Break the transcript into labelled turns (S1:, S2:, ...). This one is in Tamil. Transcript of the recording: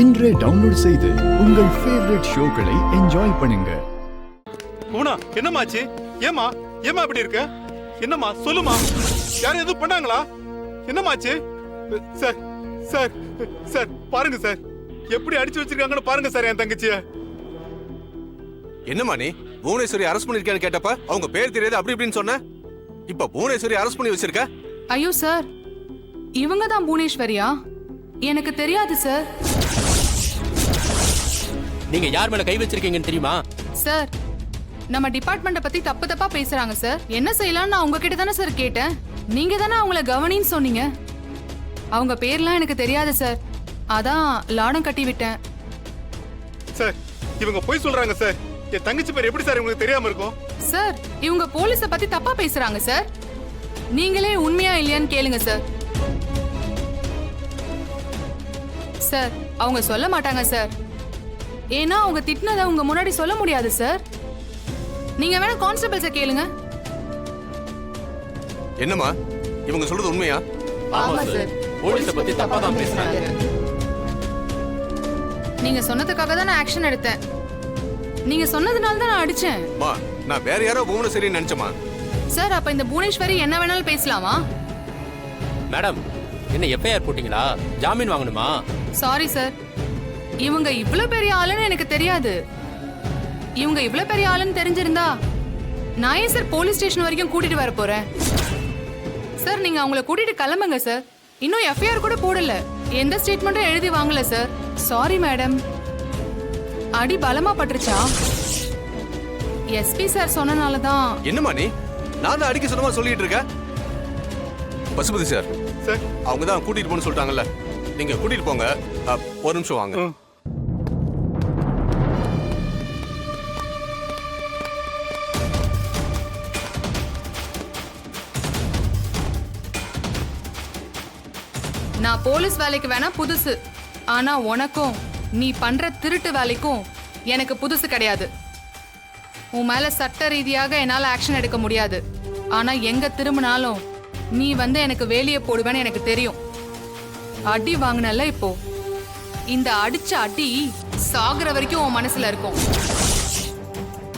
S1: இன்றே டவுன்லோட் செய்து உங்கள் ஃபேவரட் ஷோக்களை என்ஜாய் பண்ணுங்க.
S2: குணா, என்னமாச்சு? ஏமா இப்படி இருக்க? என்னம்மா சொல்லுமா, யாரும் எதுவும் பண்ணாங்களா? என்னமாச்சு? சார் சார் சார் பாருங்க சார், எப்படி அடிச்சு வச்சிருக்காங்கன்னு பாருங்க சார் என் தங்கச்சிய.
S3: என்னம்மா நீ புவனேஸ்வரி அரெஸ்ட் பண்ணிருக்கேன்னு கேட்டப்ப அவங்க பேர் தெரியாது அப்படி இப்படின்னு சொன்ன. இப்ப புவனேஸ்வரி அரெஸ்ட் பண்ணி வச்சிருக்க.
S4: ஐயோ சார், இவங்க தான் புவனேஸ்வரியா? எனக்கு தெரியாது சார்.
S5: நீங்க யார் மேல கை வச்சிருக்கீங்கன்னு தெரியுமா?
S4: சார், நம்ம டிபார்ட்மெண்ட்ட பத்தி தப்பு தப்பா பேசுறாங்க சார். என்ன செய்யலாம்னு நான் உங்ககிட்ட தானே சார் கேட்டேன். நீங்க தானே அவங்கள கவனின்னு சொன்னீங்க. அவங்க பேர்லாம் எனக்கு தெரியாது சார், அதான் லாடம் கட்டி விட்டேன்.
S2: சார் இவங்க போய் சொல்றாங்க சார். என் தங்கச்சி பேர் எப்படி சார் உங்களுக்கு தெரியாம இருக்கும்?
S4: சார், இவங்க போலீஸ பத்தி தப்பா பேசுறாங்க சார். நீங்களே உண்மையா இல்லையான்னு கேளுங்க சார். சார், அவங்க சொல்ல மாட்டாங்க சார். ஏன்னா அவங்க திட்டினதை உங்க முன்னாடி சொல்ல முடியாது சார். நீங்க வேணா கான்ஸ்டபிள்ஸ கேளுங்க.
S3: என்னம்மா இவங்க சொல்றது உண்மையா?
S5: ஆமா சார், போலீஸ பத்தி தப்பா தான் பேசுறாங்க.
S4: நீங்க சொன்னதுக்காக தான் நான் ஆக்ஷன் எடுத்தேன். நீங்க சொன்னதுனால தான் நான் அடிச்சேன்.
S3: மா, நான் வேற யாரோ புவனேஸ்வரின்னு நினைச்சமா.
S4: சார், அப்ப இந்த புவனேஸ்வரி என்ன வேணாலும் பேசலாமா?
S5: மேடம், என்ன எஃப்ஐஆர் போட்டீங்களா? ஜாமீன் வாங்கணுமா?
S4: சாரி சார், இவங்க இவ்ளோ பெரிய ஆளுன்னு எனக்கு தெரியாது. இவங்க இவ்ளோ பெரிய ஆளுன்னு தெரிஞ்சிருந்தா நான் ஏன் சார் போலீஸ் ஸ்டேஷன் வரைக்கும் கூட்டிட்டு வர போறேன்? சார், நீங்க அவங்கள கூட்டிட்டு கிளம்புங்க சார். இன்னும் எஃப்ஐஆர் கூட போடல, எந்த ஸ்டேட்மெண்ட்டும் எழுதி வாங்கல சார். Sorry madam. அடி பலமா பட்டுருச்சா? எஸ்பி சார் சொன்னனால தான்.
S3: என்னம்மா நீ நான் தான் அடிக்க சொன்னமா சொல்லிட்டு இருக்க. பசுபதி சார்,
S2: சார்
S3: அவங்க தான் கூட்டிட்டு போன்னு சொல்லிட்டாங்கல்ல, நீங்க கூட்டிட்டு போங்க. ஒரு நிமிஷம் வாங்க.
S4: நான் போலீஸ் வேலைக்கு வேணா புதுசு, ஆனா உனக்கும் நீ பண்ற திருட்டு வேலைக்கும் எனக்கு புதுசு கிடையாது. உன் மேல சட்ட ரீதியாக என்னால ஆக்ஷன் எடுக்க முடியாது. ஆனா எங்க திரும்பினாலும் நீ வந்து எனக்கு வேலையை போடுவேன்னு எனக்கு தெரியும். அடி வாங்கினல, இப்போ இந்த அடிச்ச அடி சாகுற வரைக்கும் உன் மனசுல இருக்கும்.